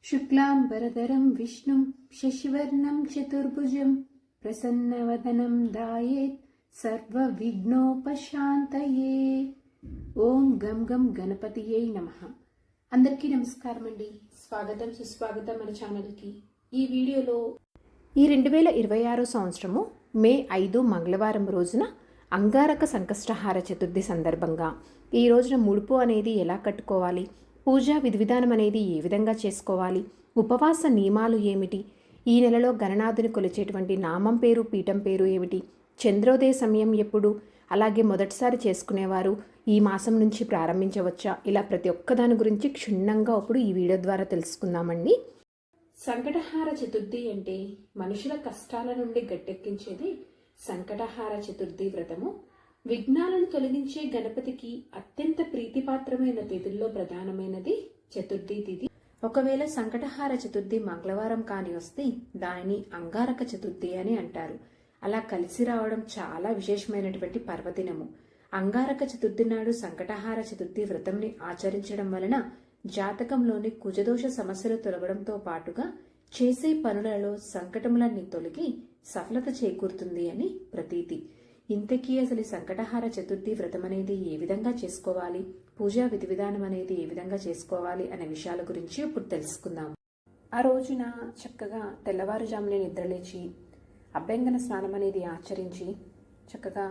शुक्लांबरधरं विष्णुं शशिवर्णं चतुर्भुजं प्रसन्नवदनं ध्यायेत् सर्वविघ्नोपशान्तये। ఓం గం గం గణపతియే నమః. అందరికీ నమస్కారం అండి. స్వాగతం సుస్వాగతం మన ఛానల్కి. ఈ వీడియోలో ఈ 2026 సంవత్సరము మే 5 మంగళవారం రోజున అంగారక సంకష్టహార చతుర్థి సందర్భంగా ఈ రోజున ముడుపు అనేది ఎలా కట్టుకోవాలి, పూజా విధివిధానం అనేది ఏ విధంగా చేసుకోవాలి, ఉపవాస నియమాలు ఏమిటి, ఈ నెలలో గణనాథుని కొలిచేటువంటి నామం పేరు పీఠం పేరు ఏమిటి, చంద్రోదయ సమయం ఎప్పుడు, అలాగే మొదటిసారి చేసుకునేవారు ఈ మాసం నుంచి ప్రారంభించవచ్చా, ఇలా ప్రతి ఒక్కదాని గురించి క్షుణ్ణంగా ఇప్పుడు ఈ వీడియో ద్వారా తెలుసుకుందామండి. సంకటహార చతుర్థి అంటే మనుషుల కష్టాల నుండి గట్టెక్కించేది సంకటహార చతుర్థి వ్రతము. విఘ్నాలను తొలగించే గణపతికి అత్యంత ప్రీతిపాత్రమైన తిథుల్లో ప్రధానమైనది చతుర్థి తిథి. ఒకవేళ సంకటహార చతుర్థి మంగళవారం కాని వస్తే దానిని అంగారక చతుర్థి అని అంటారు. అలా కలిసి రావడం చాలా విశేషమైనటువంటి పర్వదినము. అంగారక చతుర్థి నాడు సంకటహార చతుర్థి వ్రతంని ఆచరించడం వలన జాతకంలోని కుజదోష సమస్యలు తొలగడంతో పాటుగా చేసే పనులలో సంకటములన్నీ తొలగి సఫలత చేకూరుతుంది అని ప్రతీతి. ఇంతకీ అసలు సంకటహార చతుర్థి వ్రతం అనేది ఏ విధంగా చేసుకోవాలి, పూజా విధి విధానం అనేది ఏ విధంగా చేసుకోవాలి అనే విషయాల గురించి ఇప్పుడు తెలుసుకుందాం. ఆ రోజున చక్కగా తెల్లవారుజామునే నిద్రలేచి అభ్యంగన స్నానం అనేది ఆచరించి చక్కగా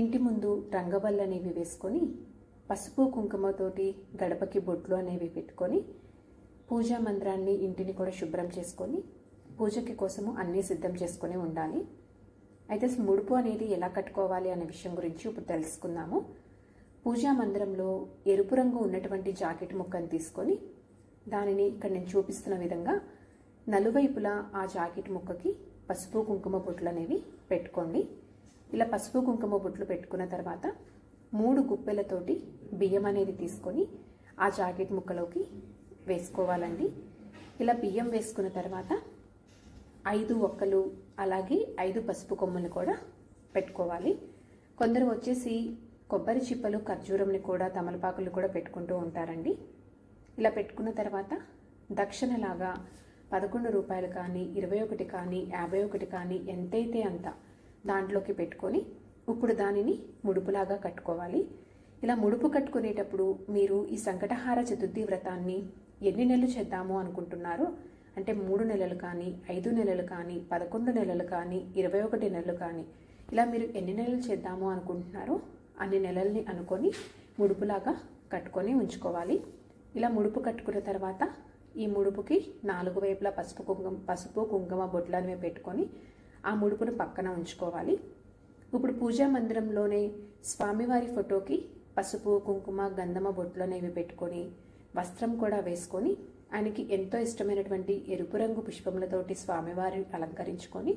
ఇంటి ముందు రంగవల్లు అనేవి వేసుకొని పసుపు కుంకుమతోటి గడపకి బొట్లు అనేవి పెట్టుకొని పూజా మందిరాన్ని ఇంటిని కూడా శుభ్రం చేసుకొని పూజకి కోసము అన్నీ సిద్ధం చేసుకొని ఉండాలి. అయితే ముడుపు అనేది ఎలా కట్టుకోవాలి అనే విషయం గురించి ఇప్పుడు తెలుసుకుందాము. పూజా మందిరంలో ఎరుపు రంగు ఉన్నటువంటి జాకెట్ ముక్కను తీసుకొని దానిని ఇక్కడ నేను చూపిస్తున్న విధంగా నలువైపులా ఆ జాకెట్ ముక్కకి పసుపు కుంకుమ బొట్లు అనేవి పెట్టుకోండి. ఇలా పసుపు కుంకుమ బొట్లు పెట్టుకున్న తర్వాత 3 గుప్పెలతోటి బియ్యం అనేది తీసుకొని ఆ జాకెట్ ముక్కలోకి వేసుకోవాలండి. ఇలా బియ్యం వేసుకున్న తర్వాత 5 ఒక్కలు అలాగే 5 పసుపు కొమ్మలు కూడా పెట్టుకోవాలి. కొందరు వచ్చేసి కొబ్బరి చిప్పలు ఖర్జూరంని కూడా తమలపాకులు కూడా పెట్టుకుంటూ ఉంటారండి. ఇలా పెట్టుకున్న తర్వాత దక్షిణలాగా 11 రూపాయలు కానీ 21 కానీ 51 కానీ ఎంతైతే అంత దాంట్లోకి పెట్టుకొని ఇప్పుడు దానిని ముడుపులాగా కట్టుకోవాలి. ఇలా ముడుపు కట్టుకునేటప్పుడు మీరు ఈ సంకటహార చతుర్థి వ్రతాన్ని ఎన్ని నెలలు చేద్దాము అనుకుంటున్నారో, అంటే 3 నెలలు కానీ 5 నెలలు కానీ 11 నెలలు కానీ 21 నెలలు కానీ ఇలా మీరు ఎన్ని నెలలు చేద్దాము అనుకుంటున్నారో అన్ని నెలల్ని అనుకొని ముడుపులాగా కట్టుకొని ఉంచుకోవాలి. ఇలా ముడుపు కట్టుకున్న తర్వాత ఈ ముడుపుకి 4 వైపులా పసుపు కుంకుమ బొట్లు అనేవి పెట్టుకొని ఆ ముడుపును పక్కన ఉంచుకోవాలి. ఇప్పుడు పూజా మందిరంలోనే స్వామివారి ఫోటోకి పసుపు కుంకుమ గంధమ బొట్లు అనేవి పెట్టుకొని వస్త్రం కూడా వేసుకొని ఆయనకి ఎంతో ఇష్టమైనటువంటి ఎరుపు రంగు పుష్పములతోటి స్వామివారిని అలంకరించుకొని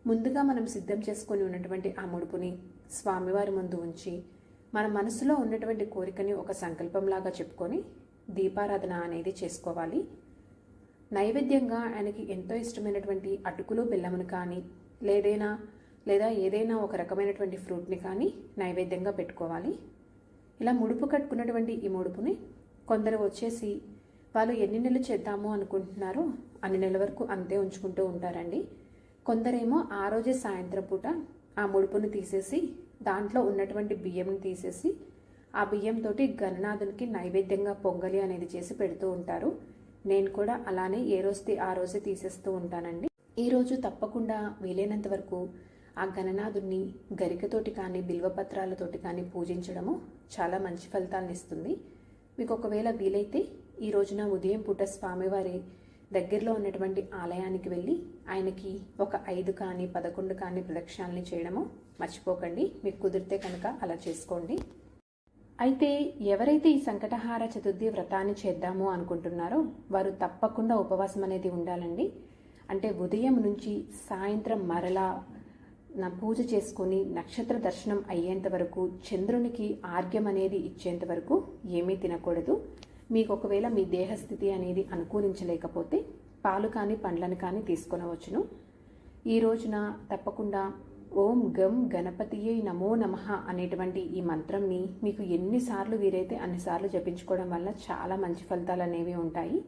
ముందుగా మనం సిద్ధం చేసుకొని ఉన్నటువంటి ఆ ముడుపుని స్వామివారి ముందు ఉంచి మన మనసులో ఉన్నటువంటి కోరికని ఒక సంకల్పంలాగా చెప్పుకొని దీపారాధన అనేది చేసుకోవాలి. నైవేద్యంగా ఆయనకి ఎంతో ఇష్టమైనటువంటి అటుకులు బెల్లమును కానీ లేదా ఏదైనా ఒక రకమైనటువంటి ఫ్రూట్ని కానీ నైవేద్యంగా పెట్టుకోవాలి. ఇలా ముడుపు కట్టుకున్నటువంటి ఈ ముడుపుని కొందరు వచ్చేసి వాళ్ళు ఎన్ని నెలలు చేద్దాము అనుకుంటున్నారో అన్ని నెలల వరకు అంతే ఉంచుకుంటూ ఉంటారండి. కొందరేమో ఆ రోజే సాయంత్రం పూట ఆ ముడుపుని తీసేసి దాంట్లో ఉన్నటువంటి బియ్యంని తీసేసి ఆ బియ్యంతో గణనాథునికి నైవేద్యంగా పొంగలి అనేది చేసి పెడుతూ ఉంటారు. నేను కూడా అలానే ఏ రోజుది ఆ రోజే తీసేస్తూ ఉంటానండి. ఈరోజు తప్పకుండా వీలైనంత వరకు ఆ గణనాథుడిని గరికతోటి కానీ బిల్వపత్రాలతోటి కానీ పూజించడము చాలా మంచి ఫలితాలను ఇస్తుంది. మీకు ఒకవేళ వీలైతే ఈ రోజున ఉదయం పూట స్వామివారి దగ్గరలో ఉన్నటువంటి ఆలయానికి వెళ్ళి ఆయనకి ఒక 5 కానీ 11 కానీ ప్రదక్షిణాలని చేయడము మర్చిపోకండి. మీకు కుదిరితే కనుక అలా చేసుకోండి. అయితే ఎవరైతే ఈ సంకటహార చతుర్థి వ్రతాన్ని చేద్దాము అనుకుంటున్నారో వారు తప్పకుండా ఉపవాసం అనేది ఉండాలండి. అంటే ఉదయం నుంచి సాయంత్రం మరలా పూజ చేసుకొని నక్షత్ర దర్శనం అయ్యేంత వరకు చంద్రునికి ఆర్ఘ్యం అనేది ఇచ్చేంత వరకు ఏమీ తినకూడదు. మీకు ఒకవేళ మీ దేహస్థితి అనేది అనుకూలించలేకపోతే పాలు కానీ పండ్లను కానీ తీసుకొనవచ్చును. ఈ రోజున తప్పకుండా ఓం గం గణపతియే నమో నమః అనేటువంటి ఈ మంత్రంని మీకు ఎన్నిసార్లు వీరైతే అన్నిసార్లు జపించుకోవడం వల్ల చాలా మంచి ఫలితాలు అనేవి ఉంటాయి.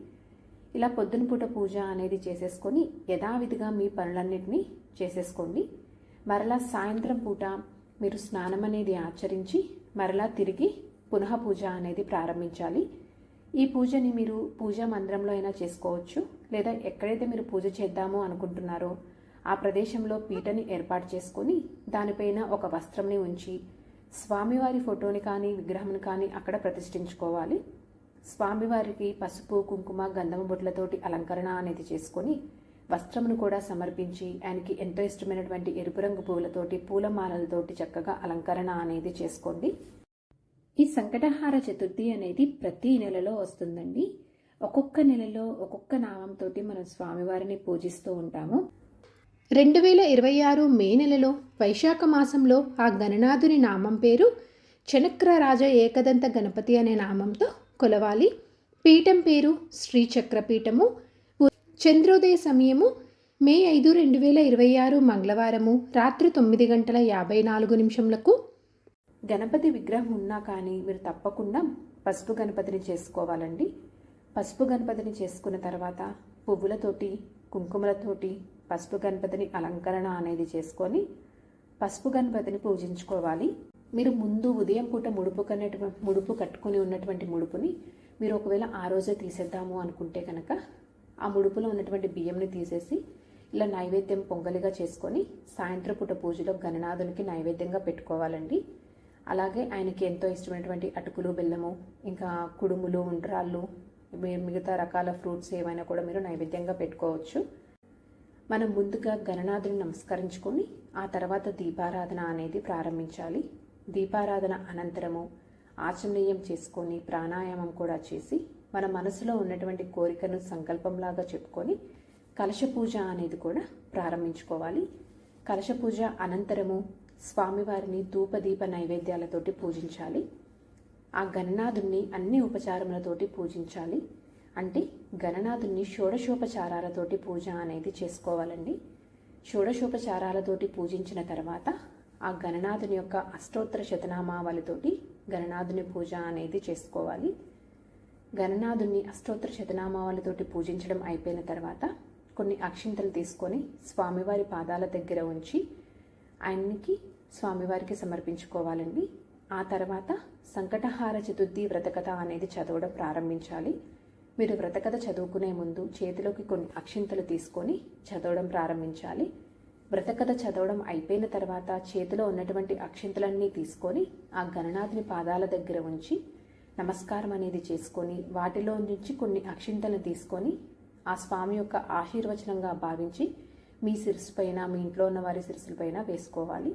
ఇలా పొద్దున పూట పూజ అనేది చేసేసుకొని యథావిధిగా మీ పనులన్నిటినీ చేసేసుకోండి. మరలా సాయంత్రం పూట మీరు స్నానం అనేది ఆచరించి మరలా తిరిగి పునః పూజ అనేది ప్రారంభించాలి. ఈ పూజని మీరు పూజా మందిరంలో అయినా చేసుకోవచ్చు, లేదా ఎక్కడైతే మీరు పూజ చేద్దామో అనుకుంటున్నారో ఆ ప్రదేశంలో పీటని ఏర్పాటు చేసుకొని దానిపైన ఒక వస్త్రంని ఉంచి స్వామివారి ఫోటోని కానీ విగ్రహంని కానీ అక్కడ ప్రతిష్ఠించుకోవాలి. స్వామివారికి పసుపు కుంకుమ గంధమ బొట్లతోటి అలంకరణ అనేది చేసుకొని వస్త్రమును కూడా సమర్పించి ఆయనకి ఎంతో ఇష్టమైనటువంటి ఎరుపు రంగు పువ్వులతోటి పూలమాలలతోటి చక్కగా అలంకరణ అనేది చేసుకోండి. ఈ సంకటహార చతుర్థి అనేది ప్రతి నెలలో వస్తుందండి. ఒక్కొక్క నెలలో ఒక్కొక్క నామంతో మనం స్వామివారిని పూజిస్తూ ఉంటాము. 2026 మే నెలలో వైశాఖ మాసంలో ఆ గణనాథుని నామం పేరు చనక్రరాజ ఏకదంత గణపతి అనే నామంతో కొలవాలి. పీఠం పేరు శ్రీచక్రపీఠము. చంద్రోదయ సమయము మే 5, 2026 మంగళవారము రాత్రి 9:54 గణపతి విగ్రహం ఉన్నా కానీ మీరు తప్పకుండా పసుపు గణపతిని చేసుకోవాలండి. పసుపు గణపతిని చేసుకున్న తర్వాత పువ్వులతోటి కుంకుమలతోటి పసుపు గణపతిని అలంకరణ అనేది చేసుకొని పసుపు గణపతిని పూజించుకోవాలి. మీరు ముందు ఉదయం పూట ముడుపు కట్టుకొని ఉన్నటువంటి ముడుపుని మీరు ఒకవేళ ఆ రోజే తీసేద్దాము అనుకుంటే కనుక ఆ ముడుపులో ఉన్నటువంటి బియ్యంని తీసేసి ఇలా నైవేద్యం పొంగలిగా చేసుకొని సాయంత్రం పూట పూజలో గణనాథునికి నైవేద్యంగా పెట్టుకోవాలండి. అలాగే ఆయనకి ఎంతో ఇష్టమైనటువంటి అటుకులు బెల్లము ఇంకా కుడుములు ఉండ్రాళ్ళు మిగతా రకాల ఫ్రూట్స్ ఏమైనా కూడా మీరు నైవేద్యంగా పెట్టుకోవచ్చు. మనం ముందుగా గణనాథుని నమస్కరించుకొని ఆ తర్వాత దీపారాధన అనేది ప్రారంభించాలి. దీపారాధన అనంతరము ఆచమనీయం చేసుకొని ప్రాణాయామం కూడా చేసి మన మనసులో ఉన్నటువంటి కోరికను సంకల్పంలాగా చెప్పుకొని కలశ పూజ అనేది కూడా ప్రారంభించుకోవాలి. కలశ పూజ అనంతరము స్వామివారిని ధూపదీప నైవేద్యాలతోటి పూజించాలి. ఆ గణనాథుణ్ణి అన్ని ఉపచారములతోటి పూజించాలి. అంటే గణనాథుణ్ణి షోడశోపచారాలతోటి పూజ అనేది చేసుకోవాలండి. షోడశోపచారాలతోటి పూజించిన తర్వాత ఆ గణనాథుని యొక్క అష్టోత్తర శతనామావళితోటి గణనాథుని పూజ అనేది చేసుకోవాలి. గణనాథుని అష్టోత్తర శతనామావళితోటి పూజించడం అయిపోయిన తర్వాత కొన్ని అక్షింతలు తీసుకొని స్వామివారి పాదాల దగ్గర ఉంచి ఆయనకి స్వామివారికి సమర్పించుకోవాలండి. ఆ తర్వాత సంకటహార చతుర్థి వ్రతకథ అనేది చదవడం ప్రారంభించాలి. మీరు వ్రతకథ చదువుకునే ముందు చేతిలోకి కొన్ని అక్షింతలు తీసుకొని చదవడం ప్రారంభించాలి. వ్రతకథ చదవడం అయిపోయిన తర్వాత చేతిలో ఉన్నటువంటి అక్షింతలన్నీ తీసుకొని ఆ గణనాథుని పాదాల దగ్గర ఉంచి నమస్కారం అనేది చేసుకొని వాటిలో నుంచి కొన్ని అక్షింతలను తీసుకొని ఆ స్వామి యొక్క ఆశీర్వచనంగా భావించి మీ శిరస్సు పైన మీ ఇంట్లో ఉన్న వారి శిరస్సులపైన వేసుకోవాలి.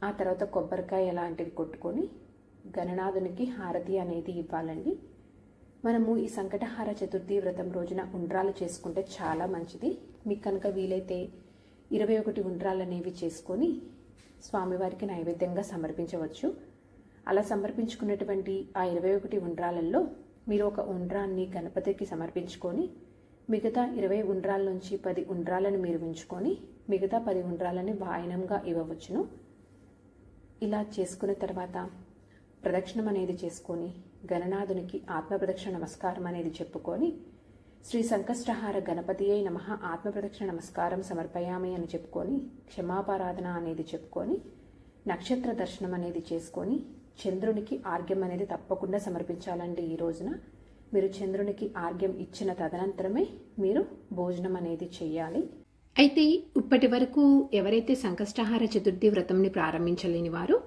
ఆ తర్వాత కొబ్బరికాయ లాంటివి కొట్టుకొని గణనాథునికి హారతి అనేది ఇవ్వాలండి. మనము ఈ సంకటహార చతుర్థి వ్రతం రోజున ఉండ్రాలు చేసుకుంటే చాలా మంచిది. మీకు కనుక వీలైతే 21 ఉండ్రాలు అనేవి చేసుకొని స్వామివారికి నైవేద్యంగా సమర్పించవచ్చు. అలా సమర్పించుకున్నటువంటి ఆ 21 ఉండ్రాలలో మీరు ఒక ఉండ్రాన్ని గణపతికి సమర్పించుకొని మిగతా 20 ఉండ్రాల నుంచి 10 ఉండ్రాలను మీరు ఉంచుకొని మిగతా 10 ఉండ్రాలని వాయనంగా ఇవ్వవచ్చును. ఇలా చేసుకున్న తర్వాత ప్రదక్షిణం అనేది చేసుకొని గణనాథునికి ఆత్మ ప్రదక్షిణ నమస్కారం అనేది చెప్పుకొని శ్రీ సంకష్టహార గణపతి అయి నమః ఆత్మ ప్రదక్షిణ నమస్కారం సమర్పయామి అని చెప్పుకొని క్షమాపారాధన అనేది చెప్పుకొని నక్షత్ర దర్శనం అనేది చేసుకొని చంద్రునికి ఆర్ఘ్యం అనేది తప్పకుండా సమర్పించాలండి. ఈ రోజున మీరు చంద్రునికి ఆర్ఘ్యం ఇచ్చిన తదనంతరమే మీరు భోజనం అనేది చేయాలి. అయితే ఇప్పటి వరకు ఎవరైతే సంకష్టహార చతుర్థి వ్రతంని ప్రారంభించలేని వారు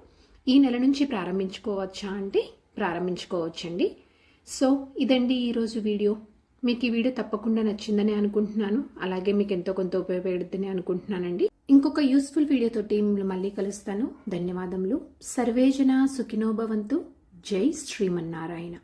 ఈ నెల నుంచి ప్రారంభించుకోవచ్చా అంటే ప్రారంభించుకోవచ్చండి. సో ఇదండి ఈరోజు వీడియో. మీకు ఈ వీడియో తప్పకుండా నచ్చిందని అనుకుంటున్నాను. అలాగే మీకు ఎంతో కొంత ఉపయోగపడుతుందని అనుకుంటున్నానండి. ఇంకొక యూస్ఫుల్ వీడియోతోటి మిమ్మల్ని మళ్ళీ కలుస్తాను. ధన్యవాదములు. సర్వేజన సుఖినో భవంతు. జై శ్రీమన్నారాయణ.